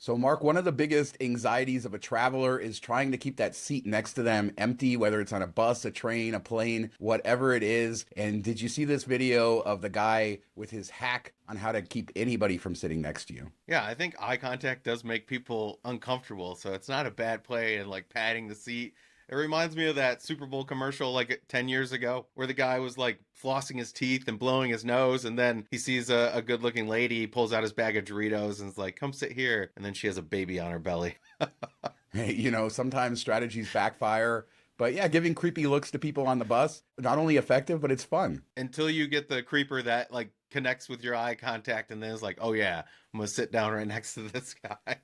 So, Mark, one of the biggest anxieties of a traveler is trying to keep that seat next to them empty, whether it's on a bus, a train, a plane, whatever it is. And did you see this video of the guy with his hack on how to keep anybody from sitting next to you? Yeah, I think eye contact does make people uncomfortable, so it's not a bad play and like patting the seat. It reminds me of that Super Bowl commercial like 10 years ago where the guy was like flossing his teeth and blowing his nose, and then he sees a good looking lady, he pulls out his bag of Doritos and is like, come sit here. And then she has a baby on her belly. Hey, sometimes strategies backfire. But yeah, giving creepy looks to people on the bus, not only effective, but it's fun. Until you get the creeper that like connects with your eye contact and then is like, oh yeah, I'm gonna sit down right next to this guy.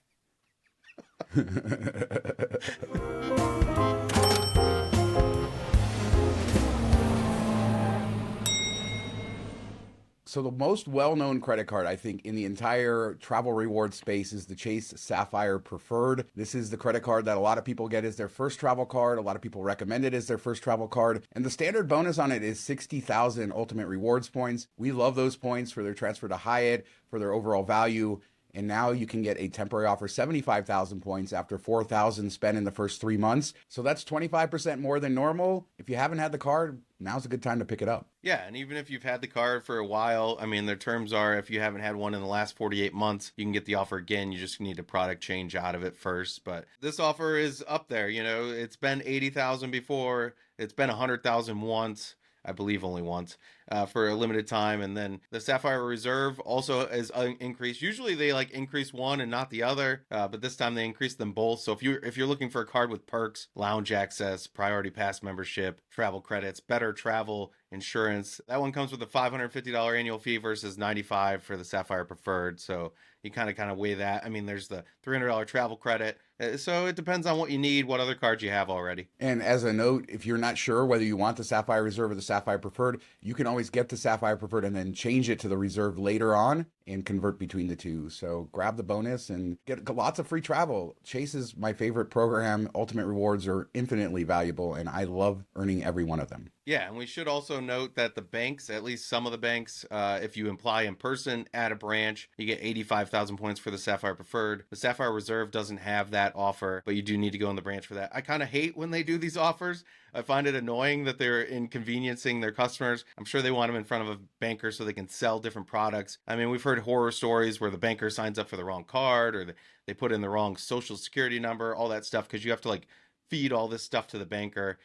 So the most well-known credit card, I think, in the entire travel reward space is the Chase Sapphire Preferred. This is the credit card that a lot of people get as their first travel card. A lot of people recommend it as their first travel card. And the standard bonus on it is 60,000 ultimate rewards points. We love those points for their transfer to Hyatt, for their overall value. And now you can get a temporary offer 75,000 points after 4,000 spent in the first 3 months. So that's 25% more than normal. If you haven't had the card, now's a good time to pick it up. Yeah, and even if you've had the card for a while, I mean, their terms are if you haven't had one in the last 48 months, you can get the offer again. You just need a product change out of it first. But this offer is up there. It's been 80,000 before, it's been 100,000 once. I believe only once, for a limited time. And then the Sapphire Reserve also is increased. Usually they like increase one and not the other, but this time they increased them both. So if you're looking for a card with perks, lounge access, priority pass membership, travel credits, better travel insurance, that one comes with a $550 annual fee versus $95 for the Sapphire Preferred. So you kind of weigh that. I mean, there's the $300 travel credit. So it depends on what you need, what other cards you have already. And as a note, if you're not sure whether you want the Sapphire Reserve or the Sapphire Preferred, you can always get the Sapphire Preferred and then change it to the Reserve later on and convert between the two. So grab the bonus and get lots of free travel. Chase is my favorite program. Ultimate rewards are infinitely valuable, and I love earning every one of them. Yeah, and we should also note that the banks, at least some of the banks, if you apply in person at a branch, you get 85,000 points for the Sapphire Preferred. The Sapphire Reserve doesn't have that offer, but you do need to go in the branch for that. I kind of hate when they do these offers. I find it annoying that they're inconveniencing their customers. I'm sure they want them in front of a banker so they can sell different products. I mean, we've heard horror stories where the banker signs up for the wrong card or they put in the wrong social security number, all that stuff, because you have to like feed all this stuff to the banker.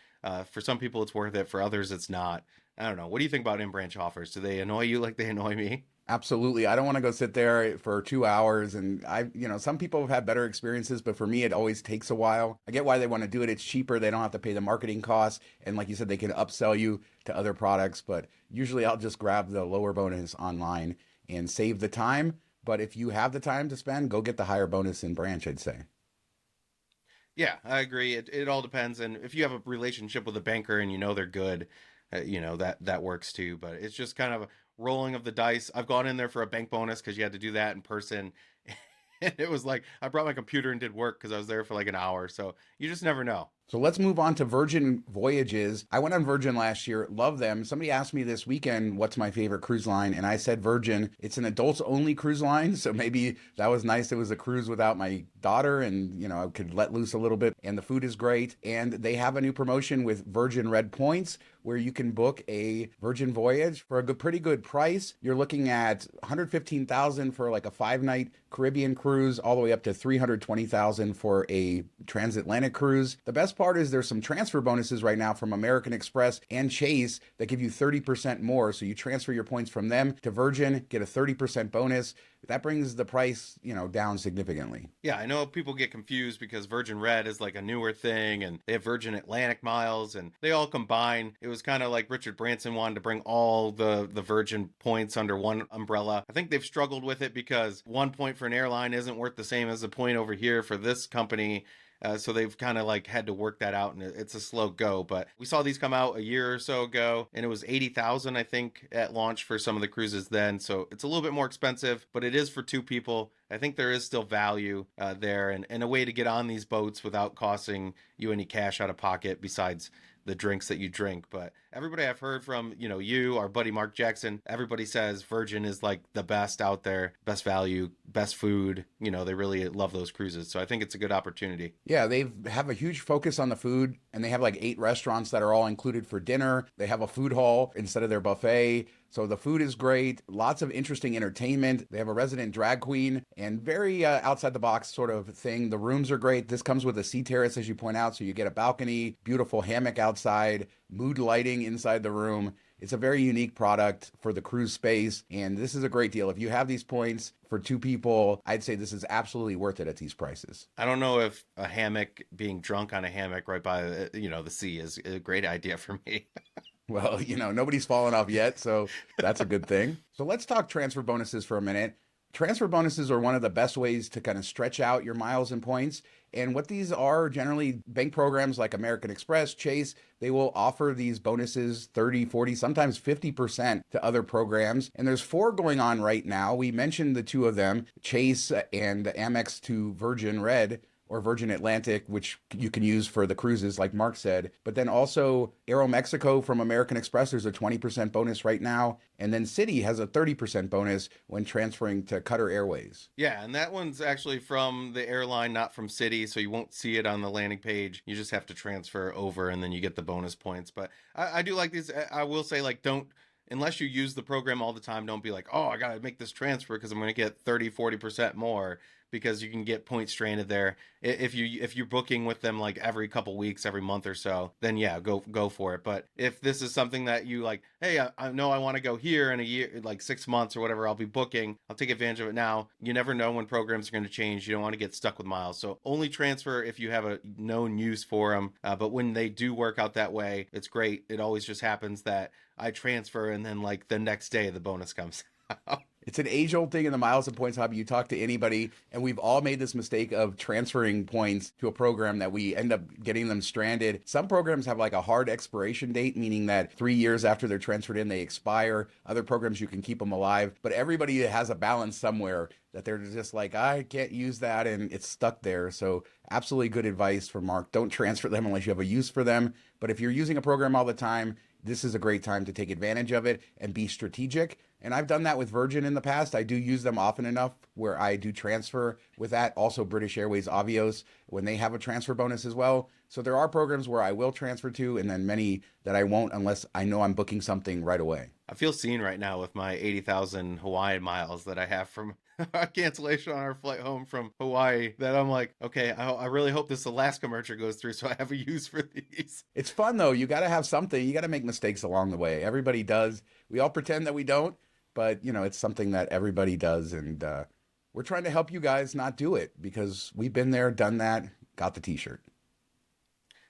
For some people, it's worth it. For others, it's not. I don't know. What do you think about in-branch offers? Do they annoy you like they annoy me? Absolutely. I don't want to go sit there for 2 hours. And some people have had better experiences, but for me, it always takes a while. I get why they want to do it. It's cheaper. They don't have to pay the marketing costs. And like you said, they can upsell you to other products. But usually I'll just grab the lower bonus online and save the time. But if you have the time to spend, go get the higher bonus in branch, I'd say. Yeah, I agree. It all depends. And if you have a relationship with a banker and you know they're good, that works too. But it's just kind of a rolling of the dice. I've gone in there for a bank bonus because you had to do that in person. And it was like I brought my computer and did work because I was there for like an hour. So you just never know. So let's move on to Virgin Voyages. I went on Virgin last year, love them. Somebody asked me this weekend, what's my favorite cruise line? And I said Virgin. It's an adults only cruise line. So maybe that was nice. It was a cruise without my daughter and, I could let loose a little bit. And the food is great. And they have a new promotion with Virgin Red Points where you can book a Virgin Voyage for a pretty good price. You're looking at 115,000 for like a 5-night Caribbean cruise, all the way up to 320,000 for a transatlantic cruise. The best part is there's some transfer bonuses right now from American Express and Chase that give you 30% more. So you transfer your points from them to Virgin, get a 30% bonus. That brings the price, down significantly. Yeah, I know people get confused because Virgin Red is like a newer thing and they have Virgin Atlantic miles and they all combine. It was kind of like Richard Branson wanted to bring all the Virgin points under one umbrella. I think they've struggled with it because 1 point for an airline isn't worth the same as a point over here for this company. So they've kind of like had to work that out, and it's a slow go. But we saw these come out a year or so ago, and it was 80,000, I think, at launch for some of the cruises then. So it's a little bit more expensive, but it is for two people. I think there is still value there, and a way to get on these boats without costing you any cash out of pocket besides the drinks that you drink. But everybody I've heard from, you, our buddy Mark Jackson, everybody says Virgin is like the best out there, best value, best food. They really love those cruises. So I think it's a good opportunity. Yeah, they have a huge focus on the food, and they have like 8 restaurants that are all included for dinner. They have a food hall instead of their buffet. So the food is great. Lots of interesting entertainment. They have a resident drag queen and very outside the box sort of thing. The rooms are great. This comes with a sea terrace, as you point out. So you get a balcony, beautiful hammock outside, mood lighting inside the room. It's a very unique product for the cruise space, and this is a great deal. If you have these points for 2 people, I'd say this is absolutely worth it at these prices. I don't know if a hammock, being drunk on a hammock right by the sea is a great idea for me. Well, nobody's fallen off yet, so that's a good thing. So let's talk transfer bonuses for a minute. Transfer bonuses are one of the best ways to kind of stretch out your miles and points. And what these are generally bank programs like American Express, Chase, they will offer these bonuses 30, 40, sometimes 50% to other programs. And there's 4 going on right now. We mentioned the 2 of them, Chase and Amex to Virgin Red, or Virgin Atlantic, which you can use for the cruises, like Mark said. But then also Aeromexico from American Express, there's a 20% bonus right now. And then Citi has a 30% bonus when transferring to Qatar Airways. Yeah, and that one's actually from the airline, not from Citi, so you won't see it on the landing page. You just have to transfer over, and then you get the bonus points. But I do like these. I will say, like, don't, unless you use the program all the time, don't be like, oh, I got to make this transfer because I'm going to get 30, 40% more, because you can get point stranded there. If you're booking with them like every couple weeks, every month or so, then yeah, go for it. But if this is something that you like, hey, I know I want to go here in a year, like 6 months or whatever, I'll be booking, I'll take advantage of it now. You never know when programs are going to change. You don't want to get stuck with miles. So only transfer if you have a known use for them. But when they do work out that way, it's great. It always just happens that I transfer and then like the next day the bonus comes out. It's an age-old thing in the miles and points hobby. You talk to anybody, and we've all made this mistake of transferring points to a program that we end up getting them stranded. Some programs have like a hard expiration date, meaning that 3 years after they're transferred in, they expire. Other programs, you can keep them alive. But everybody has a balance somewhere that they're just like, I can't use that, and it's stuck there. So absolutely good advice from Mark. Don't transfer them unless you have a use for them. But if you're using a program all the time, this is a great time to take advantage of it and be strategic. And I've done that with Virgin in the past. I do use them often enough where I do transfer with that. Also British Airways Avios, when they have a transfer bonus as well. So there are programs where I will transfer to, and then many that I won't unless I know I'm booking something right away. I feel seen right now with my 80,000 Hawaiian miles that I have from a cancellation on our flight home from Hawaii, that I'm like, okay, I really hope this Alaska merger goes through so I have a use for these. It's fun though. You got to have something. You got to make mistakes along the way. Everybody does. We all pretend that we don't, but it's something that everybody does. And we're trying to help you guys not do it because we've been there, done that, got the t-shirt.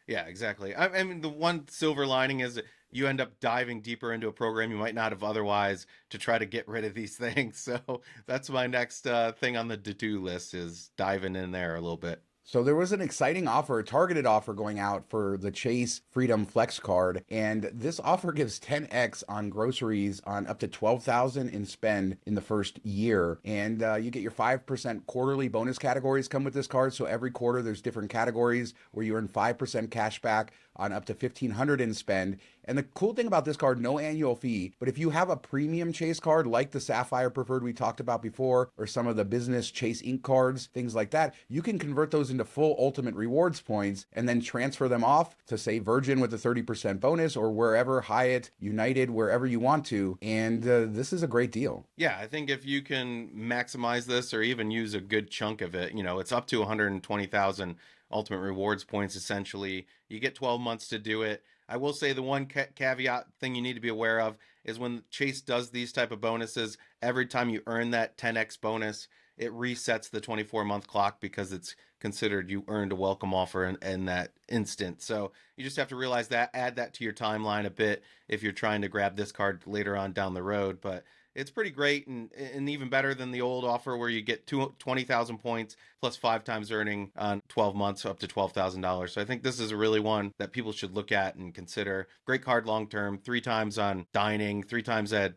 Yeah, exactly. I mean, the one silver lining is that you end up diving deeper into a program you might not have otherwise to try to get rid of these things. So that's my next thing on the to-do list, is diving in there a little bit. So there was an exciting offer, a targeted offer going out for the Chase Freedom Flex card. And this offer gives 10x on groceries on up to $12,000 in spend in the first year. And you get your 5% quarterly bonus categories come with this card. So every quarter there's different categories where you earn 5% cash back on up to $1,500 in spend. And the cool thing about this card, no annual fee, but if you have a premium Chase card like the Sapphire Preferred we talked about before, or some of the business Chase Ink cards, things like that, you can convert those into full ultimate rewards points and then transfer them off to, say, Virgin with a 30% bonus, or wherever, Hyatt, United, wherever you want to. And this is a great deal. Yeah, I think if you can maximize this or even use a good chunk of it, it's up to 120,000 ultimate rewards points essentially. You get 12 months to do it. I will say the one caveat thing you need to be aware of is when Chase does these type of bonuses, every time you earn that 10x bonus, it resets the 24-month clock because it's considered you earned a welcome offer in that instant. So you just have to realize that, add that to your timeline a bit if you're trying to grab this card later on down the road. But it's pretty great and even better than the old offer where you get 20,000 points plus 5 times earning on 12 months up to $12,000. So I think this is really one that people should look at and consider. Great card long term, 3 times on dining, 3 times at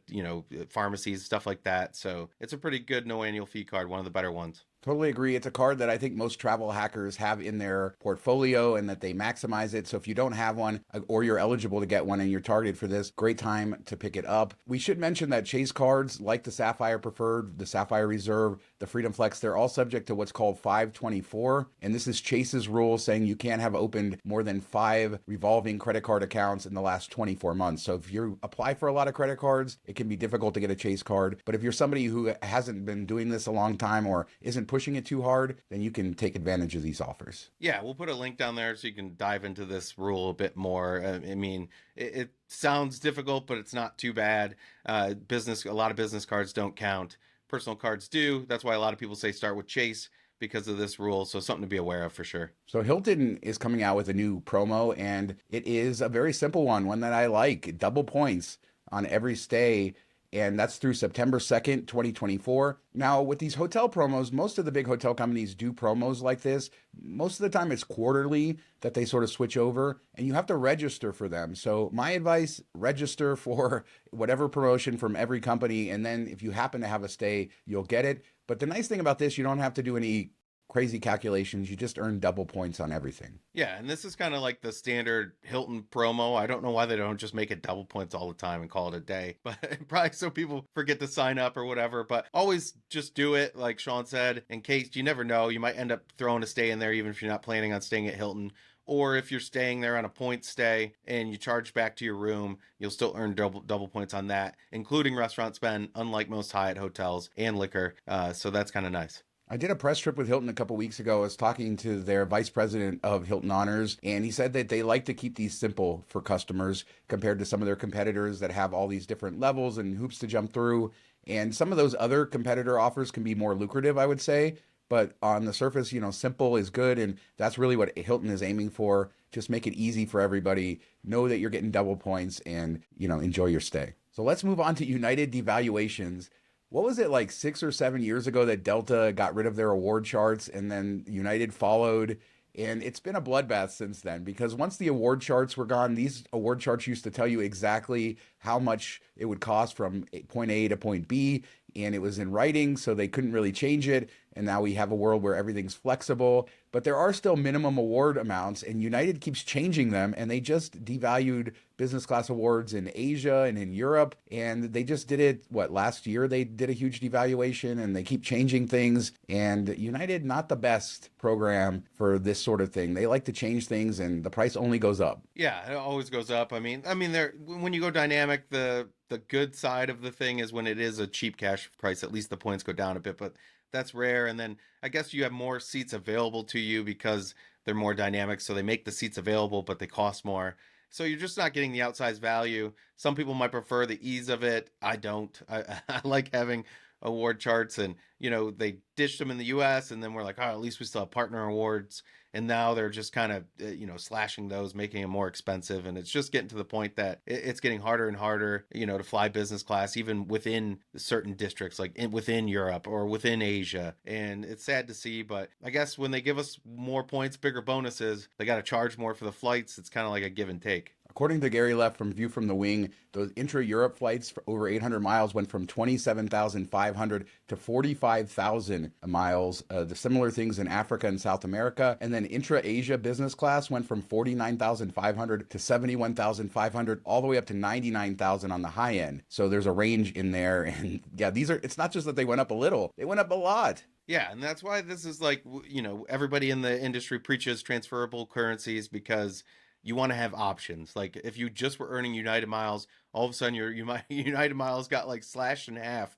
pharmacies, stuff like that. So it's a pretty good no annual fee card, one of the better ones. Totally agree. It's a card that I think most travel hackers have in their portfolio and that they maximize it. So if you don't have one or you're eligible to get one and you're targeted for this, great time to pick it up. We should mention that Chase cards like the Sapphire Preferred, the Sapphire Reserve, the Freedom Flex, they're all subject to what's called 524. And this is Chase's rule saying you can't have opened more than 5 revolving credit card accounts in the last 24 months. So if you apply for a lot of credit cards, it can be difficult to get a Chase card. But if you're somebody who hasn't been doing this a long time or isn't pushing it too hard, then you can take advantage of these offers. Yeah, we'll put a link down there so you can dive into this rule a bit more. I mean, it sounds difficult, but it's not too bad. A lot of business cards don't count. Personal cards do. That's why a lot of people say start with Chase because of this rule. So something to be aware of for sure. So Hilton is coming out with a new promo, and it is a very simple one that I like. Double points on every stay. And that's through September 2nd, 2024. Now, with these hotel promos, most of the big hotel companies do promos like this. Most of the time, it's quarterly that they sort of switch over, and you have to register for them. So my advice, register for whatever promotion from every company, and then if you happen to have a stay, you'll get it. But the nice thing about this, you don't have to do any crazy calculations. You just earn double points on everything. Yeah, and this is kind of like the standard Hilton promo. I don't know why they don't just make it double points all the time and call it a day, but probably so people forget to sign up or whatever. But always just do it, like Shawn said, in case you never know. You might end up throwing a stay in there even if you're not planning on staying at Hilton. Or if you're staying there on a point stay and you charge back to your room, you'll still earn double points on that, including restaurant spend, unlike most Hyatt hotels, and liquor. So that's kind of nice. I did a press trip with Hilton a couple weeks ago. I was talking to their vice president of Hilton Honors, and he said that they like to keep these simple for customers compared to some of their competitors that have all these different levels and hoops to jump through. And some of those other competitor offers can be more lucrative, I would say. But on the surface, simple is good. And that's really what Hilton is aiming for. Just make it easy for everybody. Know that you're getting double points and, enjoy your stay. So let's move on to United devaluations. What was it, like 6 or 7 years ago that Delta got rid of their award charts and then United followed? And it's been a bloodbath since then, because once the award charts were gone, these award charts used to tell you exactly how much it would cost from point A to point B, and it was in writing, so they couldn't really change it. And now we have a world where everything's flexible, but there are still minimum award amounts, and United keeps changing them, and they just devalued business class awards in Asia and in Europe, and they just did it, last year they did a huge devaluation, and they keep changing things, and United, not the best program for this sort of thing. They like to change things, and the price only goes up. Yeah, it always goes up. I mean, when you go dynamic, the good side of the thing is when it is a cheap cash price, at least the points go down a bit, but that's rare. And then I guess you have more seats available to you because they're more dynamic. So they make the seats available, but they cost more. So you're just not getting the outsized value. Some people might prefer the ease of it. I don't. I like having award charts, and they dished them in the US, and then we're like, at least we still have partner awards. And now they're just kind of slashing those, making them more expensive, and it's just getting to the point that it's getting harder and harder to fly business class, even within certain districts, like within Europe or within Asia. And it's sad to see, but I guess when they give us more points, bigger bonuses, they got to charge more for the flights. It's kind of like a give and take. According to Gary Leff from View from the Wing, those intra-Europe flights for over 800 miles went from 27,500 to 45,000 miles. The similar things in Africa and South America. And then intra-Asia business class went from 49,500 to 71,500, all the way up to 99,000 on the high end. So there's a range in there. And yeah, it's not just that they went up a little, they went up a lot. Yeah, and that's why this is like, everybody in the industry preaches transferable currencies, because you want to have options. Like if you just were earning United miles, all of a sudden your United miles got like slashed in half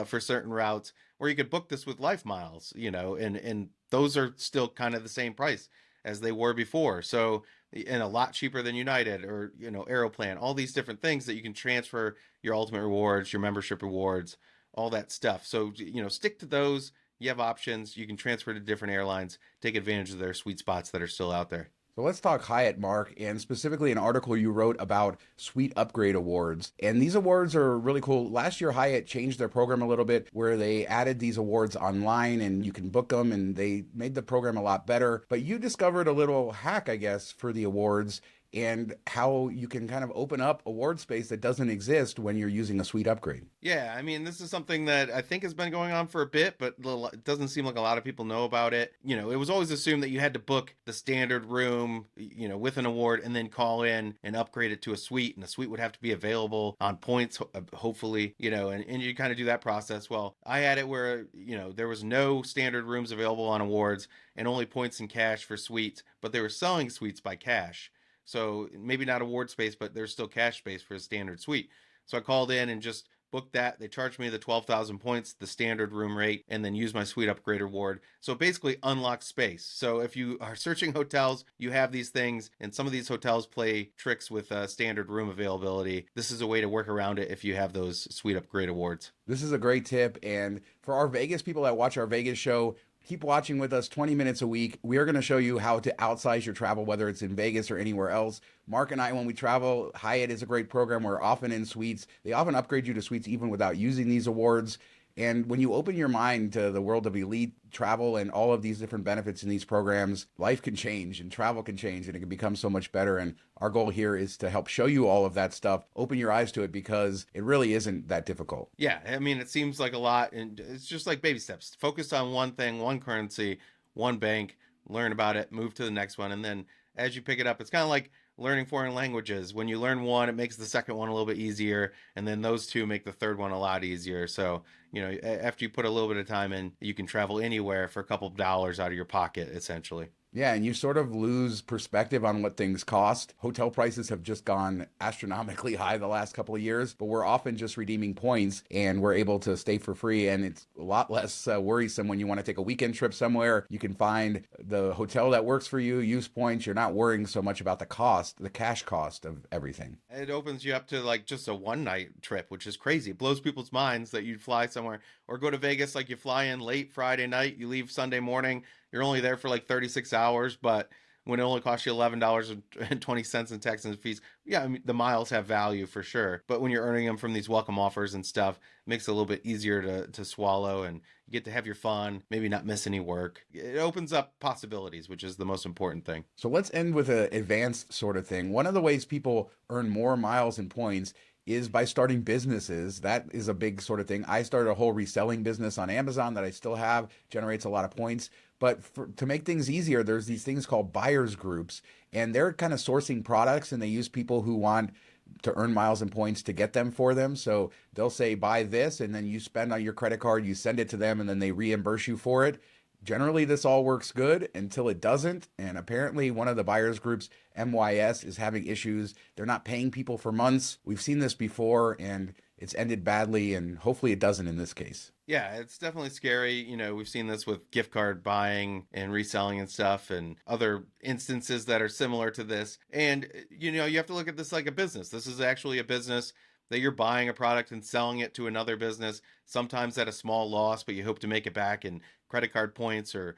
for certain routes, or you could book this with life miles, and those are still kind of the same price as they were before. So, and a lot cheaper than United or, Aeroplan, all these different things that you can transfer your ultimate rewards, your membership rewards, all that stuff. So, stick to those. You have options. You can transfer to different airlines, take advantage of their sweet spots that are still out there. So let's talk Hyatt, Mark, and specifically an article you wrote about Suite Upgrade Awards. And these awards are really cool. Last year, Hyatt changed their program a little bit where they added these awards online and you can book them, and they made the program a lot better. But you discovered a little hack, I guess, for the awards. and how you can kind of open up award space that doesn't exist when you're using a suite upgrade. Yeah, I mean, this is something that I think has been going on for a bit, but it doesn't seem like a lot of people know about it. It was always assumed that you had to book the standard room, with an award and then call in and upgrade it to a suite, and the suite would have to be available on points, hopefully, and you kind of do that process. Well, I had it where, there was no standard rooms available on awards and only points and cash for suites, but they were selling suites by cash. So maybe not award space, but there's still cash space for a standard suite. So I called in and just booked that. They charged me the 12,000 points, the standard room rate, and then used my suite upgrade reward. So basically unlocked space. So if you are searching hotels, you have these things, and some of these hotels play tricks with standard room availability. This is a way to work around it if you have those suite upgrade awards. This is a great tip. And for our Vegas people that watch our Vegas show, keep watching with us 20 minutes a week. We are going to show you how to outsize your travel, whether it's in Vegas or anywhere else. Mark and I, when we travel, Hyatt is a great program. We're often in suites. They often upgrade you to suites even without using these awards. And when you open your mind to the world of elite travel and all of these different benefits in these programs, life can change and travel can change and it can become so much better. And our goal here is to help show you all of that stuff, open your eyes to it, because it really isn't that difficult. Yeah, I mean, it seems like a lot, and it's just like baby steps. Focus on one thing, one currency, one bank, learn about it, move to the next one. And then as you pick it up, it's kind of like learning foreign languages. When you learn one, it makes the second one a little bit easier, and then those two make the third one a lot easier. So, after you put a little bit of time in, you can travel anywhere for a couple of dollars out of your pocket, essentially. Yeah, and you sort of lose perspective on what things cost. Hotel prices have just gone astronomically high the last couple of years, but we're often just redeeming points and we're able to stay for free. And it's a lot less worrisome when you want to take a weekend trip somewhere. You can find the hotel that works for you, use points. You're not worrying so much about the cost, the cash cost of everything. It opens you up to like just a one night trip, which is crazy. It blows people's minds that you'd fly somewhere or go to Vegas, like you fly in late Friday night, you leave Sunday morning. You're only there for like 36 hours, but when it only costs you $11.20 in tax and fees, yeah, I mean, the miles have value for sure. But when you're earning them from these welcome offers and stuff, it makes it a little bit easier to swallow, and you get to have your fun, maybe not miss any work. It opens up possibilities, which is the most important thing. So let's end with an advanced sort of thing. One of the ways people earn more miles and points is by starting businesses. That is a big sort of thing. I started a whole reselling business on Amazon that I still have, generates a lot of points. But to make things easier, there's these things called buyers groups, and they're kind of sourcing products, and they use people who want to earn miles and points to get them for them. So they'll say, buy this, and then you spend on your credit card, you send it to them, and then they reimburse you for it. Generally, this all works good until it doesn't. And apparently one of the buyers groups, MYS, is having issues. They're not paying people for months. We've seen this before and it's ended badly, and hopefully it doesn't in this case. Yeah, it's definitely scary. We've seen this with gift card buying and reselling and stuff and other instances that are similar to this. And, you have to look at this like a business. This is actually a business that you're buying a product and selling it to another business, sometimes at a small loss, but you hope to make it back in credit card points or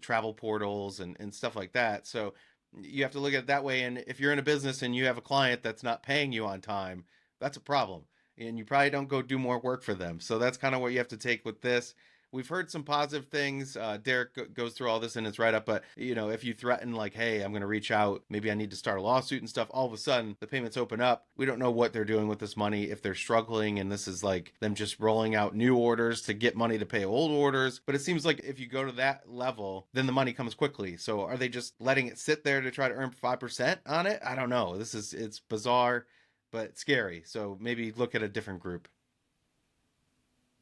travel portals and stuff like that. So you have to look at it that way. And if you're in a business and you have a client that's not paying you on time, that's a problem. And you probably don't go do more work for them. So that's kind of what you have to take with this. We've heard some positive things. Derek goes through all this in his write-up, but if you threaten like, hey, I'm going to reach out, maybe I need to start a lawsuit and stuff, all of a sudden the payments open up. We don't know what they're doing with this money, if they're struggling and this is like them just rolling out new orders to get money to pay old orders. But it seems like if you go to that level, then the money comes quickly. So are they just letting it sit there to try to earn 5% on it? I don't know. It's bizarre, but scary. So maybe look at a different group.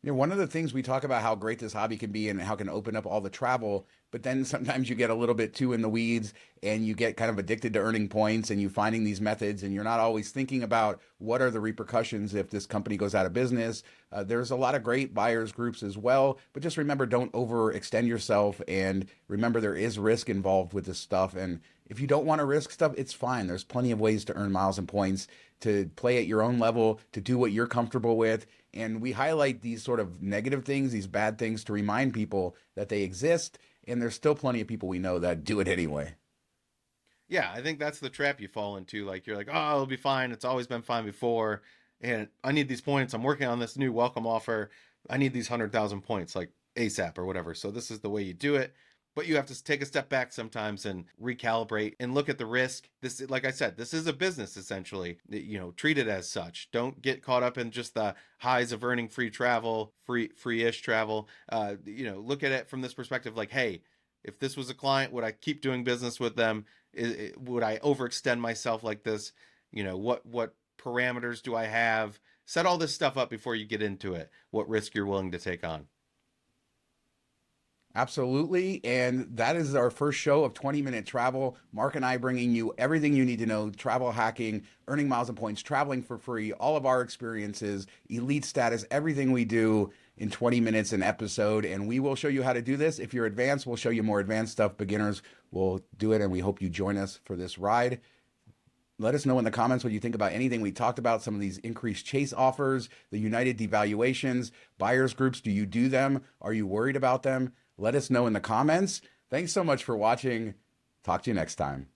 One of the things we talk about how great this hobby can be and how it can open up all the travel, but then sometimes you get a little bit too in the weeds and you get kind of addicted to earning points and you finding these methods and you're not always thinking about what are the repercussions if this company goes out of business. There's a lot of great buyers groups as well, but just remember, don't overextend yourself, and remember there is risk involved with this stuff. And if you don't want to risk stuff, it's fine. There's plenty of ways to earn miles and points, to play at your own level, to do what you're comfortable with. And we highlight these sort of negative things, these bad things, to remind people that they exist. And there's still plenty of people we know that do it anyway. Yeah, I think that's the trap you fall into. Like, you're like, oh, it'll be fine. It's always been fine before. And I need these points. I'm working on this new welcome offer. I need these 100,000 points, like ASAP or whatever. So this is the way you do it. but you have to take a step back sometimes and recalibrate and look at the risk. This, like I said, this is a business essentially. Treat it as such. Don't get caught up in just the highs of earning free travel, free-ish travel. Look at it from this perspective, like, hey, if this was a client, would I keep doing business with them? Would I overextend myself like this? What parameters do I have? Set all this stuff up before you get into it. What risk you're willing to take on. Absolutely. And that is our first show of 20-minute travel. Mark and I bringing you everything you need to know, travel hacking, earning miles and points, traveling for free, all of our experiences, elite status, everything we do in 20 minutes an episode. And we will show you how to do this. If you're advanced, we'll show you more advanced stuff. Beginners will do it. And we hope you join us for this ride. Let us know in the comments what you think about anything we talked about, some of these increased Chase offers, the United devaluations, buyers groups. Do you do them? Are you worried about them? Let us know in the comments. Thanks so much for watching. Talk to you next time.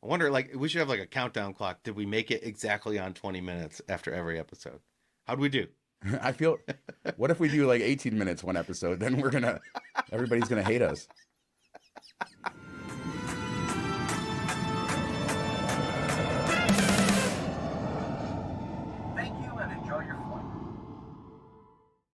I wonder, we should have a countdown clock. Did we make it exactly on 20 minutes after every episode? How'd we do? I feel, what if we do 18 minutes one episode? Then everybody's going to hate us.